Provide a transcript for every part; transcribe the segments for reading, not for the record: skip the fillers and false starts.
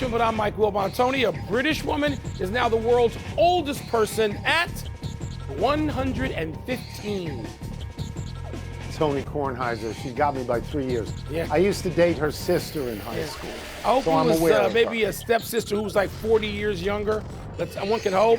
But I'm Mike Wilbon. Tony, a British woman, is now the world's oldest person at 115. Tony Kornheiser, she got me by 3 years. Yeah. I used to date her sister in high school. I hope so it I'm was aware of maybe her. a stepsister who was like 40 years younger. One can hope.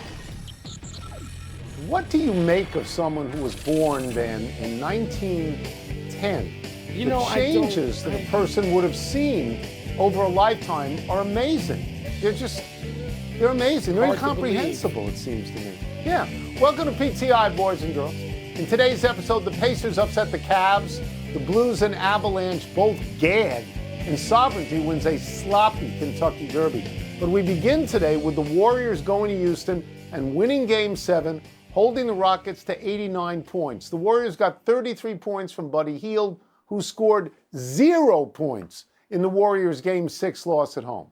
What do you make of someone who was born then in 1910? You the know, changes that a person would have seen over a lifetime are amazing. They're amazing. They're incomprehensible, it seems to me. Yeah. Welcome to PTI, boys and girls. In today's episode, the Pacers upset the Cavs, the Blues and Avalanche both gag, and Sovereignty wins a sloppy Kentucky Derby. But we begin today with the Warriors going to Houston and winning Game 7, holding the Rockets to 89 points. The Warriors got 33 points from Buddy Hield, who scored 0 points in the Warriors' Game 6 loss at home.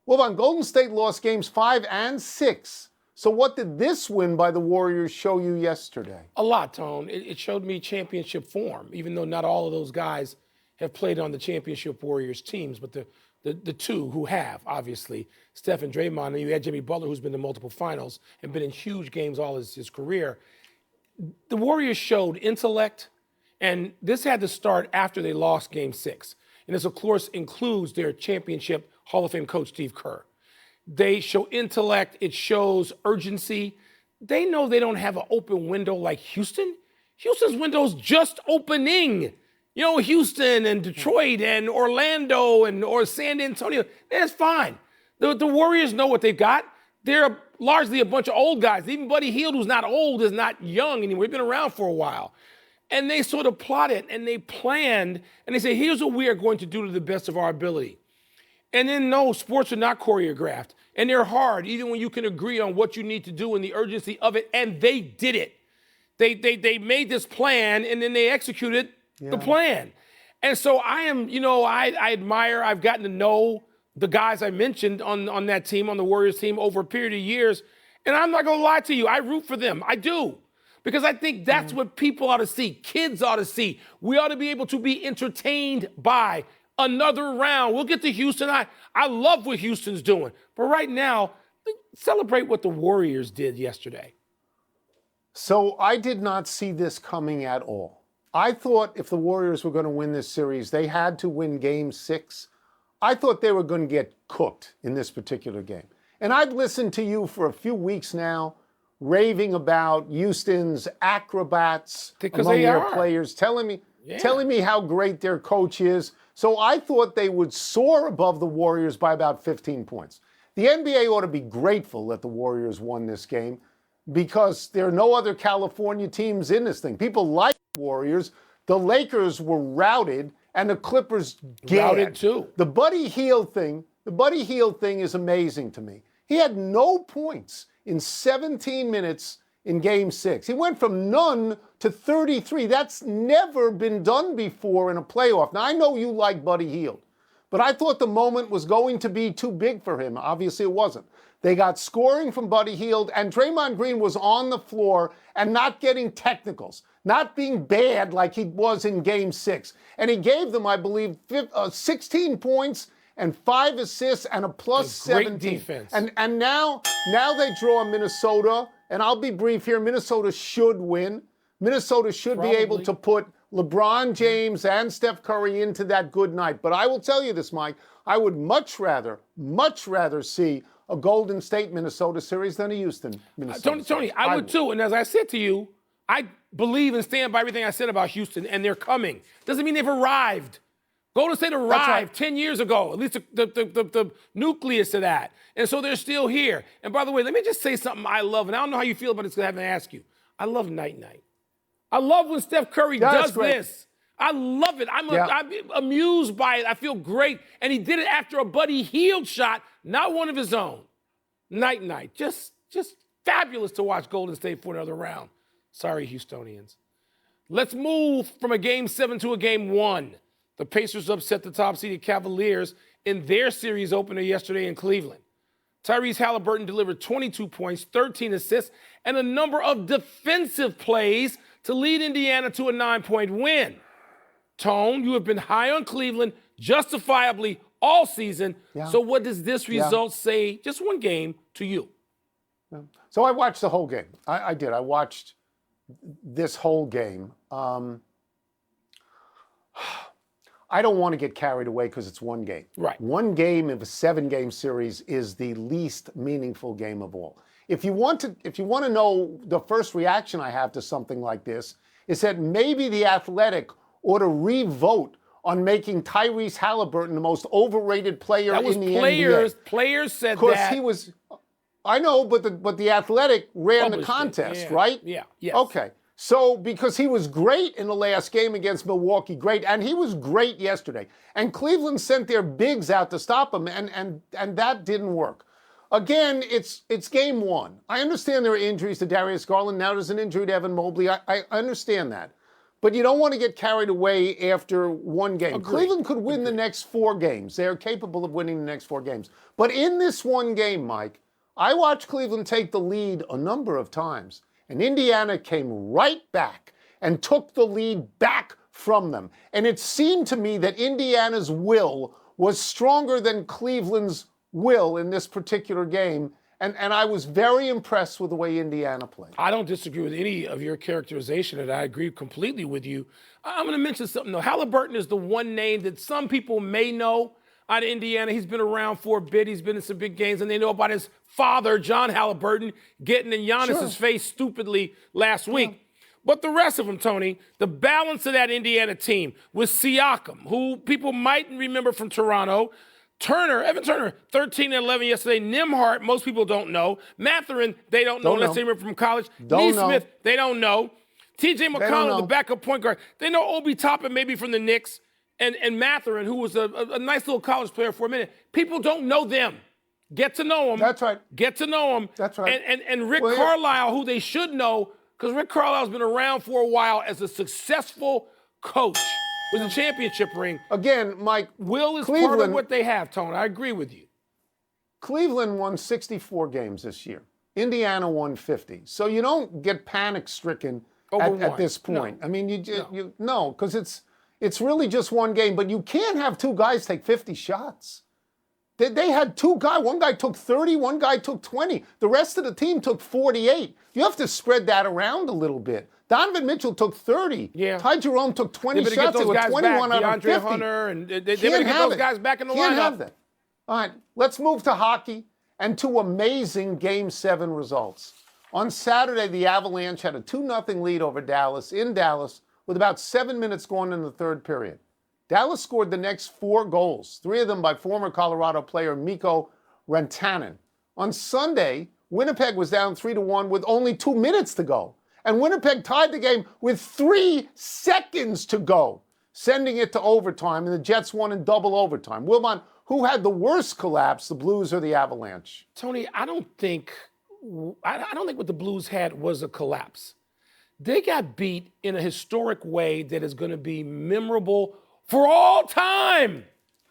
Well, Golden State lost Games 5 and 6. So what did this win by the Warriors show you yesterday? A lot, Tone. It showed me championship form, even though not all of those guys have played on the championship Warriors teams, but the two who have, obviously, Steph and Draymond, and you had Jimmy Butler, who's been to multiple finals and been in huge games all his career. The Warriors showed intellect, and this had to start after they lost Game 6. And this, of course, includes their championship Hall of Fame coach, Steve Kerr. They show intellect. It shows urgency. They know they don't have an open window like Houston. Houston's window's just opening. You know, Houston and Detroit and Orlando or San Antonio, that's fine. The Warriors know what they've got. They're largely a bunch of old guys. Even Buddy Hield, who's not old, is not young anymore. He's been around for a while. And they sort of plotted and they planned and they say, here's what we are going to do to the best of our ability. And then, no, sports are not choreographed. And they're hard, even when you can agree on what you need to do and the urgency of it. And they did it. They made this plan and then they executed the plan. And so I admire, I've gotten to know the guys I mentioned on that team, on the Warriors team, over a period of years. And I'm not going to lie to you. I root for them. I do. Because I think that's what people ought to see. Kids ought to see. We ought to be able to be entertained by another round. We'll get to Houston. I love what Houston's doing. But right now, celebrate what the Warriors did yesterday. So I did not see this coming at all. I thought if the Warriors were going to win this series, they had to win Game 6. I thought they were going to get cooked in this particular game. And I've listened to you for a few weeks now, raving about Houston's acrobats among their players, telling me how great their coach is. So I thought they would soar above the Warriors by about 15 points. The NBA ought to be grateful that the Warriors won this game because there are no other California teams in this thing. People like the Warriors. The Lakers were routed and the Clippers routed too. The Buddy Hield thing is amazing to me. He had no points in 17 minutes in Game 6. He went from none to 33. That's never been done before in a playoff. Now, I know you like Buddy Hield, but I thought the moment was going to be too big for him. Obviously, it wasn't. They got scoring from Buddy Hield, and Draymond Green was on the floor and not getting technicals, not being bad like he was in Game 6. And he gave them, I believe, 16 points and 5 assists and a plus 17. Great defense. And now they draw Minnesota, and I'll be brief here. Minnesota should win. Minnesota should be able to put LeBron James and Steph Curry into that good night. But I will tell you this, Mike, I would much rather see a Golden State Minnesota series than a Houston Minnesota Tony, I would too. And as I said to you, I believe and stand by everything I said about Houston, and they're coming. Doesn't mean they've arrived. Golden State arrived 10 years ago, at least the nucleus of that. And so they're still here. And by the way, let me just say something I love, and I don't know how you feel about this because I haven't asked you. I love night-night. I love when Steph Curry does this. I love it. I'm amused by it. I feel great. And he did it after a Buddy Hield shot, not one of his own. Night-night. Just fabulous to watch Golden State for another round. Sorry, Houstonians. Let's move from a Game 7 to a Game 1. The Pacers upset the top-seeded Cavaliers in their series opener yesterday in Cleveland. Tyrese Halliburton delivered 22 points, 13 assists, and a number of defensive plays to lead Indiana to a 9-point win. Tone, you have been high on Cleveland, justifiably all season. Yeah. So what does this result say, just one game, to you? Yeah. So I watched the whole game. I did. I watched this whole game. I don't want to get carried away because it's one game. Right. One game of a 7-game series is the least meaningful game of all. If you want to know the first reaction I have to something like this, is that maybe The Athletic ought to re-vote on making Tyrese Halliburton the most overrated player in the NBA. Players said that. Because he was, I know, but the Athletic ran the contest, right? Yeah. Yes. Okay. So, because he was great in the last game against Milwaukee, great, and he was great yesterday. And Cleveland sent their bigs out to stop him, and that didn't work. Again, it's game one. I understand there are injuries to Darius Garland. Now there's an injury to Evan Mobley. I understand that. But you don't want to get carried away after one game. Agreed. Cleveland could win the next 4 games. They're capable of winning the next 4 games. But in this one game, Mike, I watched Cleveland take the lead a number of times. And Indiana came right back and took the lead back from them. And it seemed to me that Indiana's will was stronger than Cleveland's will in this particular game. And I was very impressed with the way Indiana played. I don't disagree with any of your characterization, and I agree completely with you. I'm going to mention something, though. Halliburton is the one name that some people may know out of Indiana. He's been around for a bit. He's been in some big games, and they know about his father, John Halliburton, getting in Giannis's face stupidly last week. But the rest of them, Tony, the balance of that Indiana team with Siakam, who people might remember from Toronto, Evan Turner, 13 and 11 yesterday. Nimhart, most people don't know. Matherin, they don't know unless they remember from college. Neesmith, they don't know. TJ McConnell, the backup point guard. They know Obi Toppin maybe from the Knicks. And Matherin, who was a nice little college player for a minute. People don't know them. Get to know them. That's right. Get to know them. That's right. And Rick Carlisle, who they should know, because Rick Carlisle's been around for a while as a successful coach with a championship ring. Again, Mike, Will is part of what they have, Tony. I agree with you. Cleveland won 64 games this year. Indiana won 50. So you don't get panic-stricken at this point. No. I mean, because it's really just one game. But you can't have 2 guys take 50 shots. They had 2 guys. One guy took 30, one guy took 20. The rest of the team took 48. You have to spread that around a little bit. Donovan Mitchell took 30. Yeah. Ty Jerome took 20 shots. They were 21 out of 50. DeAndre Hunter, and they better get those guys back in the lineup. Can't have that. All right, let's move to hockey and to amazing Game 7 results. On Saturday, the Avalanche had a 2-0 lead over Dallas in Dallas with about 7 minutes gone in the third period. Dallas scored the next 4 goals, 3 of them by former Colorado player Mikko Rantanen. On Sunday, Winnipeg was down 3-1 with only 2 minutes to go. And Winnipeg tied the game with 3 seconds to go, sending it to overtime, and the Jets won in double overtime. Wilmot, who had the worst collapse, the Blues or the Avalanche? Tony, I don't think what the Blues had was a collapse. They got beat in a historic way that is going to be memorable for all time.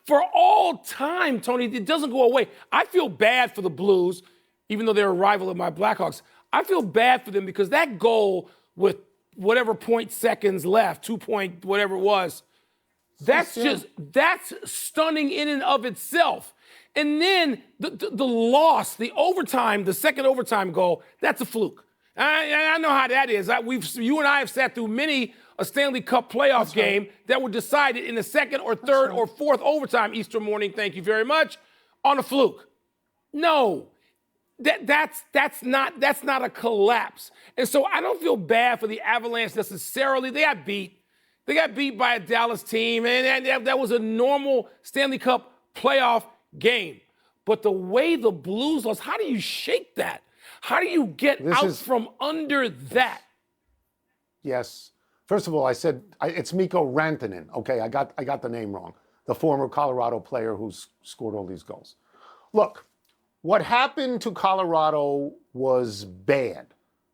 For all time, Tony. It doesn't go away. I feel bad for the Blues, even though they're a rival of my Blackhawks. I feel bad for them because that goal with whatever point seconds left, 2 point whatever it was, that's stunning in and of itself. And then the loss, the overtime, the second overtime goal, that's a fluke. I know how that is. You and I have sat through many a Stanley Cup playoff game that were decided in the second or third or fourth overtime, Easter morning, thank you very much, on a fluke. No. That's not a collapse. And so I don't feel bad for the Avalanche necessarily. They got beat. They got beat by a Dallas team, and that was a normal Stanley Cup playoff game. But the way the Blues lost, how do you shake that? How do you get from under that? Yes. First of all, I said it's Mikko Rantanen. Okay, I got the name wrong. The former Colorado player who's scored all these goals. Look. What happened to Colorado was bad,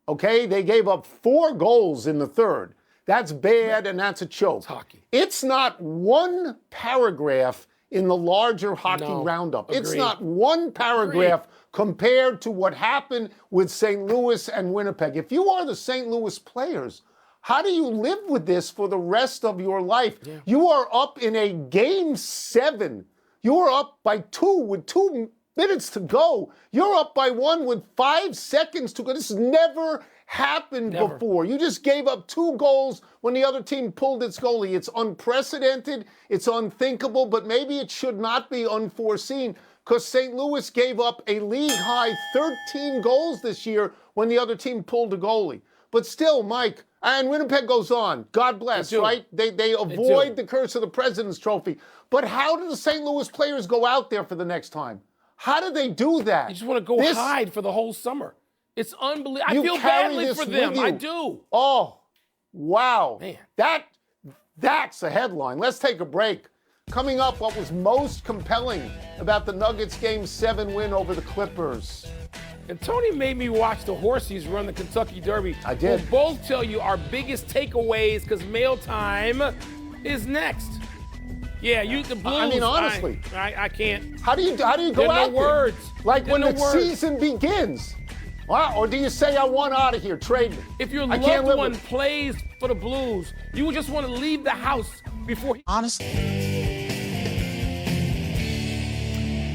okay? They gave up 4 goals in the third. That's bad, and that's a choke. It's hockey. It's not one paragraph in the larger hockey roundup. Agreed. It's not one paragraph compared to what happened with St. Louis and Winnipeg. If you are the St. Louis players, how do you live with this for the rest of your life? Yeah. You are up in a Game 7 You're up by 2 with 2 minutes to go. You're up by 1 with 5 seconds to go. This has never happened before. You just gave up 2 goals when the other team pulled its goalie. It's unprecedented. It's unthinkable, but maybe it should not be unforeseen because St. Louis gave up a league-high 13 goals this year when the other team pulled a goalie. But still, Mike, and Winnipeg goes on. God bless, right? They avoid the curse of the President's Trophy. But how do the St. Louis players go out there for the next time? How do they do that? You just want to go hide for the whole summer. It's unbelievable. I feel badly for them. I do. Oh, wow. Man. That's a headline. Let's take a break. Coming up, what was most compelling about the Nuggets Game 7 win over the Clippers? And Tony made me watch the Horsies run the Kentucky Derby. I did. We'll both tell you our biggest takeaways because mail time is next. Yeah, the Blues. I mean, honestly, I can't. How do you go out there? No words. Like when the season begins. Wow. Or do you say, I want out of here, trade me? If your loved one plays for the Blues, you would just want to leave the house before he... Honestly.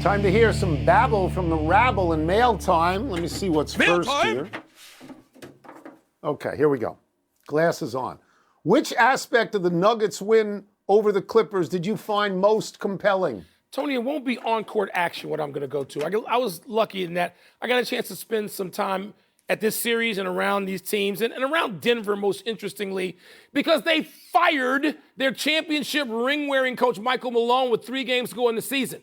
Time to hear some babble from the rabble in mail time. Let me see what's first here. Okay, here we go. Glasses on. Which aspect of the Nuggets win over the Clippers did you find most compelling? Tony, it won't be on-court action what I'm going to go to. I was lucky in that I got a chance to spend some time at this series and around these teams and around Denver, most interestingly, because they fired their championship ring-wearing coach Michael Malone with 3 games to go in the season.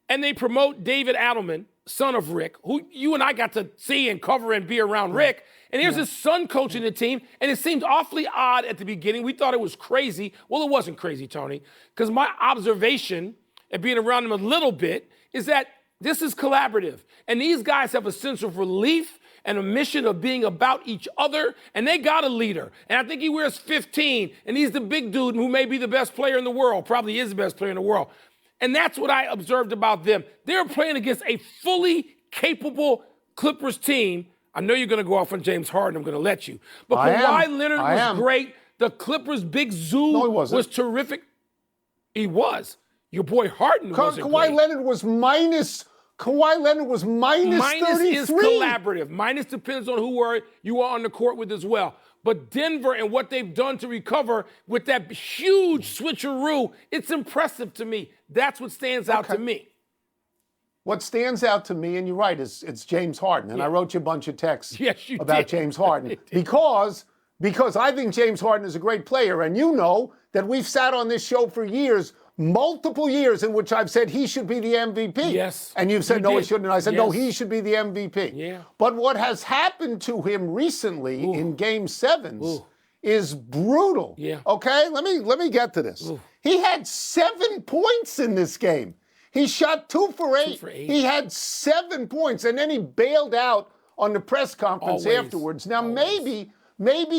And they promote David Adelman, son of Rick, who you and I got to see and cover and be around Rick. And here's his son coaching the team, and it seemed awfully odd at the beginning. We thought it was crazy. Well, it wasn't crazy, Tony, because my observation and being around them a little bit is that this is collaborative. And these guys have a sense of relief and a mission of being about each other, and they got a leader. And I think he wears 15, and he's the big dude who may be the best player in the world, probably is the best player in the world. And that's what I observed about them. They're playing against a fully capable Clippers team. I know you're going to go off on James Harden. I'm going to let you. But Kawhi Leonard was great. The Clippers' big zoo was terrific. He was. Your boy Harden wasn't great. Kawhi Leonard was minus 33. Minus is collaborative. Minus depends on who you are on the court with as well. But Denver and what they've done to recover with that huge switcheroo, it's impressive to me. That's what stands out to me. What stands out to me, and you're right, it's James Harden. And I wrote you a bunch of texts about James Harden. because I think James Harden is a great player. And you know that we've sat on this show for years, multiple years, in which I've said he should be the MVP. Yes. And you've said, no, he shouldn't. And I said, no, he should be the MVP. Yeah. But what has happened to him recently in Game 7s is brutal. Yeah. Okay? Let me get to this. He had 7 points in this game. He shot 2 for 8. He had 7 points, and then he bailed out on the press conference afterwards. Now, maybe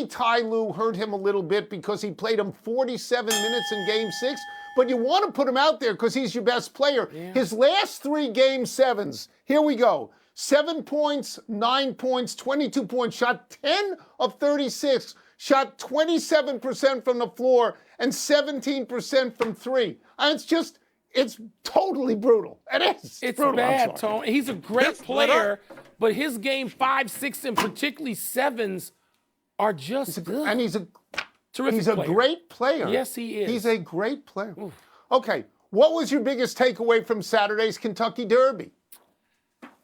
Ty Lue hurt him a little bit because he played him 47 minutes in Game 6, but you want to put him out there because he's your best player. Yeah. His last 3 Game 7s, here we go. 7 points, 9 points, 22 points, shot 10 of 36, shot 27% from the floor, and 17% from 3. And it's totally brutal. It is. It's brutal. bad, Tony. He's a great player, but his Game 5, 6, and particularly 7s are just good. And he's a terrific player. Great player. Yes, he is. He's a great player. Oof. Okay, what was your biggest takeaway from Saturday's Kentucky Derby?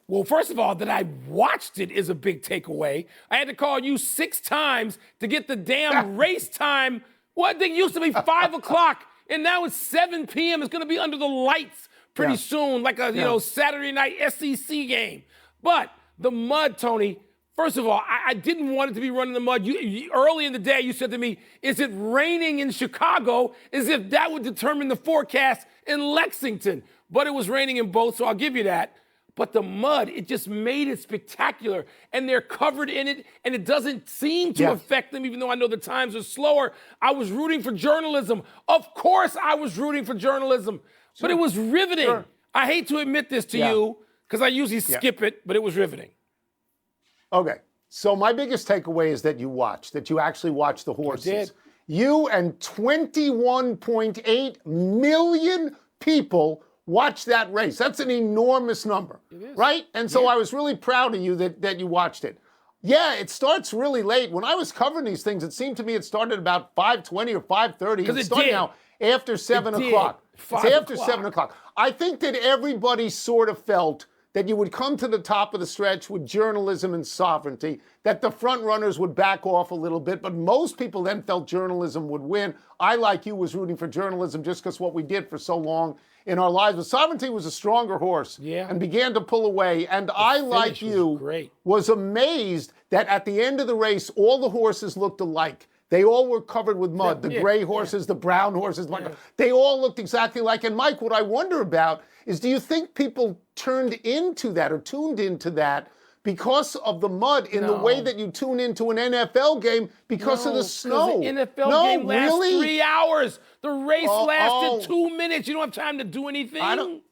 Well, first of all, that I watched it is a big takeaway. I had to call you 6 times to get the damn race time. Well, I think it used to be 5 o'clock, and now it's 7 p.m. It's going to be under the lights pretty soon, like a Saturday night SEC game. But the mud, Tony, first of all, I didn't want it to be running in the mud. Early in the day, you said to me, is it raining in Chicago? As if that would determine the forecast in Lexington. But it was raining in both, so I'll give you that. But the mud, it just made it spectacular. And they're covered in it, and it doesn't seem to affect them, even though I know the times are slower. I was rooting for journalism. Of course I was rooting for journalism. But it was riveting. I hate to admit this to you, because I usually skip it, but it was riveting. Okay, so my biggest takeaway is that you actually watched the horses. I did. You and 21.8 million people watched that race. That's an enormous number, right? And so I was really proud of you that you watched it. Yeah, it starts really late. When I was covering these things, it seemed to me it started about 5:20 or 5:30. It's starting now after 7 o'clock. It's after 7 o'clock. I think that everybody sort of felt that you would come to the top of the stretch with journalism and sovereignty, that the front runners would back off a little bit, but most people then felt journalism would win. I, like you, was rooting for journalism just because what we did for so long in our lives. But sovereignty was a stronger horse and began to pull away. And I, like you, was amazed that at the end of the race, all the horses looked alike. They all were covered with mud. The gray horses, the brown horses, they all looked exactly alike. And Mike, what I wonder about is, do you think people turned into that or tuned into that because of the mud in the way that you tune into an NFL game because of the snow? The NFL game lasts 3 hours. The race lasted 2 minutes. You don't have time to do anything.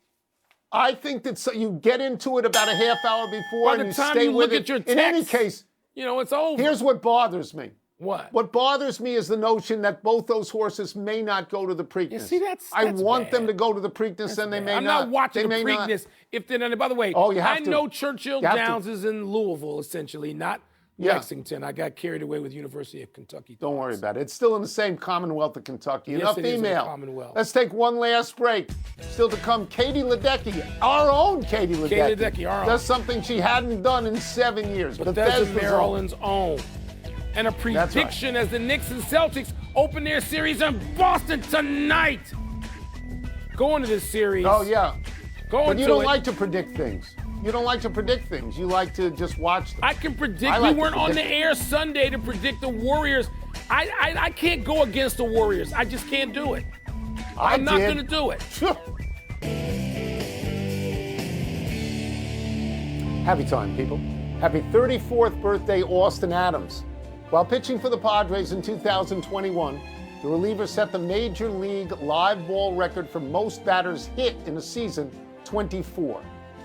I think that you get into it about a half hour before and you stay with it. In any case, it's over. Here's what bothers me. What? What bothers me is the notion that both those horses may not go to the Preakness. Yeah, see, that's I want bad. them to go to the Preakness, and they may I'm not. not watching the Preakness if they're not. By the way, I know Churchill Downs is in Louisville, essentially, not Lexington. I got carried away with University of Kentucky. Don't worry about it. It's still in the same Commonwealth of Kentucky. Yes, Enough it is in the email. Commonwealth. Let's take one last break. Still to come, Katie Ledecky, our own Katie Ledecky. Katie Ledecky, our own. Does something she hadn't done in 7 years. Bethesda, Maryland's own. And a prediction as the Knicks and Celtics open their series in Boston tonight. Going to this series. Oh, yeah. But you don't like to predict things. You don't like to predict things. You like to just watch them. I can predict. We weren't on the air Sunday to predict the Warriors. I can't go against the Warriors. I just can't do it. I'm not going to do it. Happy time, people. Happy 34th birthday, Austin Adams. While pitching for the Padres in 2021, the reliever set the Major League live ball record for most batters hit in a season, 24.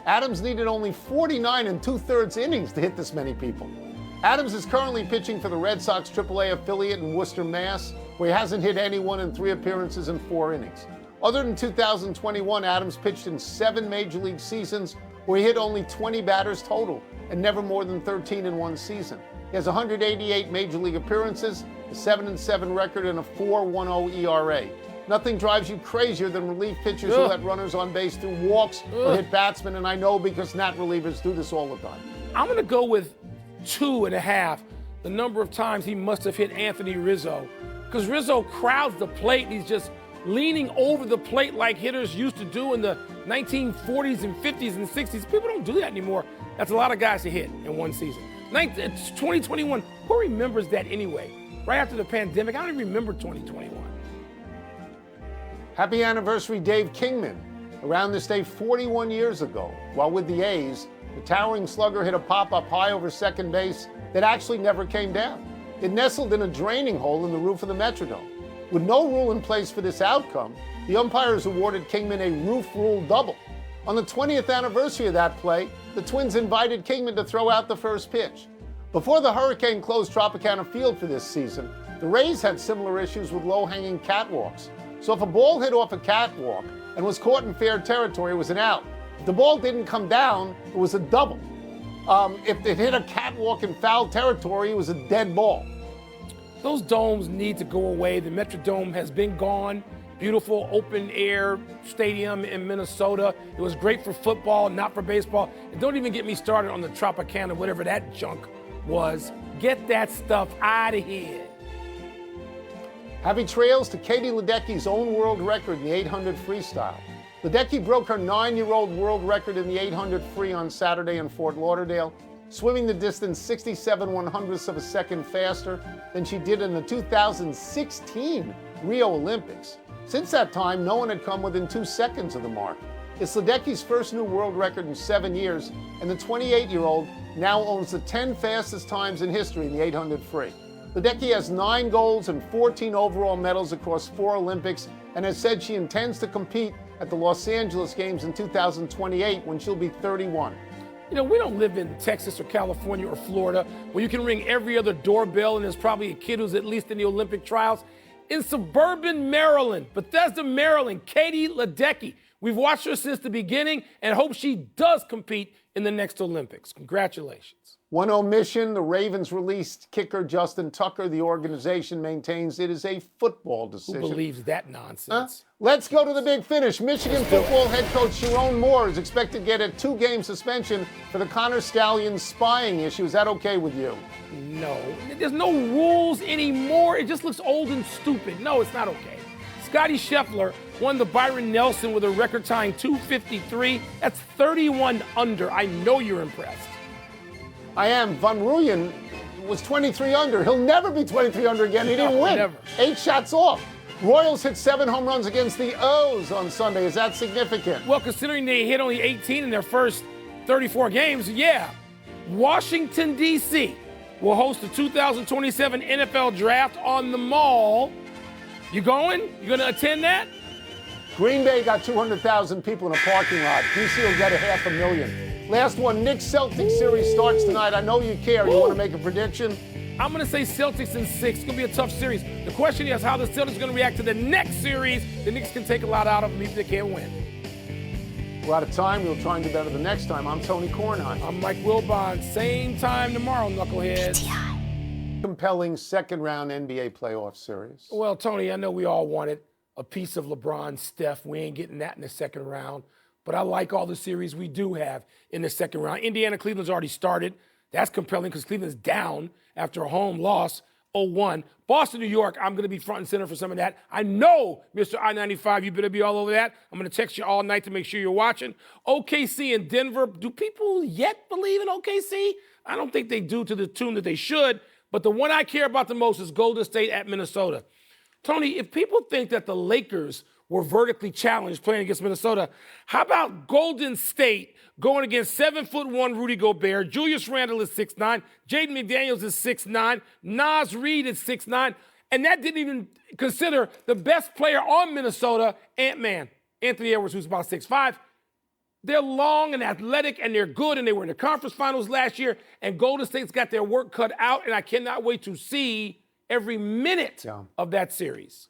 Adams needed only 49 2/3 innings to hit this many people. Adams is currently pitching for the Red Sox AAA affiliate in Worcester, Mass., where he hasn't hit anyone in 3 appearances in 4 innings. Other than 2021, Adams pitched in 7 Major League seasons where he hit only 20 batters total and never more than 13 in one season. He has 188 Major League appearances, a 7-7 record, and a 4.10 ERA. Nothing drives you crazier than relief pitchers who let runners on base through walks or hit batsmen, and I know because Nat relievers do this all the time. I'm going to go with 2.5, the number of times he must have hit Anthony Rizzo, because Rizzo crowds the plate and he's just leaning over the plate like hitters used to do in the 1940s and 50s and 60s. People don't do that anymore. That's a lot of guys to hit in one season. It's 2021. Who remembers that anyway? Right after the pandemic, I don't even remember 2021. Happy anniversary, Dave Kingman. Around this day 41 years ago, while with the A's, the towering slugger hit a pop-up high over second base that actually never came down. It nestled in a draining hole in the roof of the Metrodome. With no rule in place for this outcome, the umpires awarded Kingman a roof rule double. On the 20th anniversary of that play, the Twins invited Kingman to throw out the first pitch. Before the hurricane closed Tropicana Field for this season, the Rays had similar issues with low-hanging catwalks. So if a ball hit off a catwalk and was caught in fair territory, it was an out. If the ball didn't come down, it was a double. If it hit a catwalk in foul territory, it was a dead ball. Those domes need to go away. The Metrodome has been gone. Beautiful open air stadium in Minnesota. It was great for football, not for baseball. And don't even get me started on the Tropicana, whatever that junk was. Get that stuff out of here. Happy trails to Katie Ledecky's own world record in the 800 freestyle. Ledecky broke her 9-year-old world record in the 800 free on Saturday in Fort Lauderdale, swimming the distance 67/100ths of a second faster than she did in the 2016 Rio Olympics. Since that time, no one had come within 2 seconds of the mark. It's Ledecky's first new world record in 7 years, and the 28-year-old now owns the 10 fastest times in history in the 800 free. Ledecky has 9 golds and 14 overall medals across 4 Olympics and has said she intends to compete at the Los Angeles Games in 2028 when she'll be 31. You know, we don't live in Texas or California or Florida where you can ring every other doorbell and there's probably a kid who's at least in the Olympic trials. In suburban Maryland, Bethesda, Maryland, Katie Ledecky We've watched her since the beginning and hope she does compete in the next Olympics. Congratulations. One omission, the Ravens released kicker Justin Tucker. The organization maintains it is a football decision. Who believes that nonsense? Let's go to the big finish. Michigan football head coach Sharon Moore is expected to get a 2-game suspension for the Connor Stallions spying issue. Is that okay with you? No. There's no rules anymore. It just looks old and stupid. No, it's not okay. Scotty Scheffler won the Byron Nelson with a record-tying 253. That's 31 under. I know you're impressed. I am. Van Rooyen was 23 under. He'll never be 23 under again. He didn't win. Never. 8 shots off. Royals hit 7 home runs against the O's on Sunday. Is that significant? Well, considering they hit only 18 in their first 34 games, yeah. Washington, D.C. will host the 2027 NFL Draft on the Mall. You going? You going to attend that? Green Bay got 200,000 people in a parking lot. DC will get 500,000. Last one, Knicks Celtics series starts tonight. I know you care. You want to make a prediction? I'm going to say Celtics in 6. It's going to be a tough series. The question is how the Celtics are going to react to the next series. The Knicks can take a lot out of them if they can't win. We're out of time. We'll try and do better the next time. I'm Tony Kornheiser. I'm Mike Wilbon. Same time tomorrow, knuckleheads. Compelling second-round NBA playoff series. Well, Tony, I know we all wanted a piece of LeBron, Steph. We ain't getting that in the second round. But I like all the series we do have in the second round. Indiana, Cleveland's already started. That's compelling because Cleveland's down after a home loss, 0-1. Boston, New York, I'm going to be front and center for some of that. I know, Mr. I-95, you better be all over that. I'm going to text you all night to make sure you're watching. OKC and Denver, do people yet believe in OKC? I don't think they do to the tune that they should. But the one I care about the most is Golden State at Minnesota. Tony, if people think that the Lakers were vertically challenged playing against Minnesota, how about Golden State going against 7'1" Rudy Gobert? Julius Randle is 6'9", Jaden McDaniels is 6'9", Naz Reid is 6'9", and that didn't even consider the best player on Minnesota, Ant-Man, Anthony Edwards, who's about 6'5". They're long and athletic, and they're good, and they were in the conference finals last year, and Golden State's got their work cut out, and I cannot wait to see every minute of that series.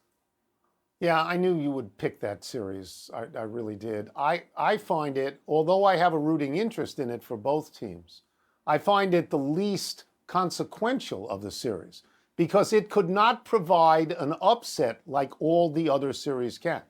Yeah, I knew you would pick that series. I really did. I find it, although I have a rooting interest in it for both teams, I find it the least consequential of the series because it could not provide an upset like all the other series can.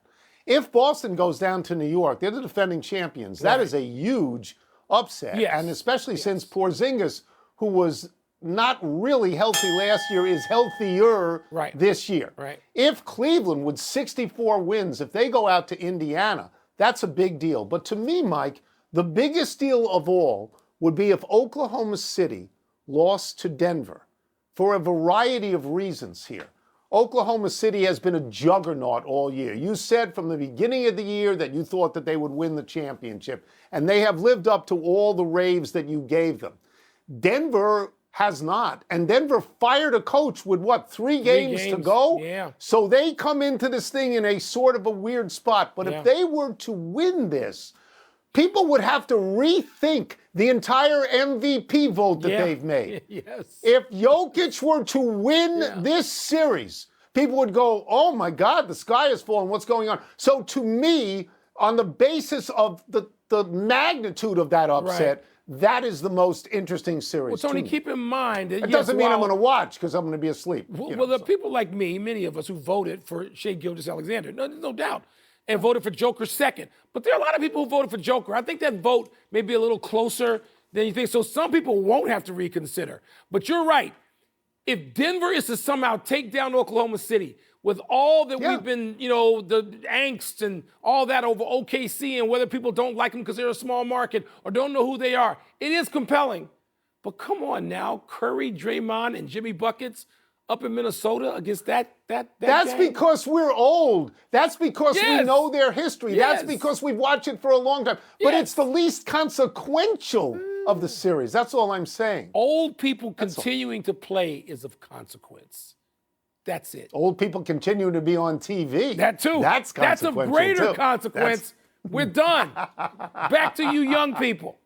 If Boston goes down to New York, they're the defending champions. That is a huge upset. Yes. And especially since Porzingis, who was not really healthy last year, is healthier this year. Right. If Cleveland with 64 wins, if they go out to Indiana, that's a big deal. But to me, Mike, the biggest deal of all would be if Oklahoma City lost to Denver for a variety of reasons here. Oklahoma City has been a juggernaut all year. You said from the beginning of the year that you thought that they would win the championship, and they have lived up to all the raves that you gave them. Denver has not. And Denver fired a coach with, what, 3 games to go? Yeah. So they come into this thing in a sort of a weird spot. But if they were to win this, people would have to rethink the entire MVP vote that they've made. Yes. If Jokic were to win this series, people would go, oh my God, the sky is falling, what's going on? So to me, on the basis of the magnitude of that upset, that is the most interesting series. Well, Tony, keep in mind that it doesn't mean I'm going to watch because I'm going to be asleep. Well, the people like me, many of us who voted for Shea Gilgeous-Alexander, no doubt, and voted for Joker second. But there are a lot of people who voted for Joker. I think that vote may be a little closer than you think. So some people won't have to reconsider. But you're right. If Denver is to somehow take down Oklahoma City with all that we've been, the angst and all that over OKC and whether people don't like them because they're a small market or don't know who they are, it is compelling. But come on now, Curry, Draymond, and Jimmy Buckets up in Minnesota against that That's gang? because we're old. That's because we know their history. Yes. That's because we've watched it for a long time. But it's the least consequential of the series. That's all I'm saying. Old people continuing to play is of consequence. That's it. Old people continue to be on TV. That too. That's consequential. That's of greater consequence. We're done. Back to you young people.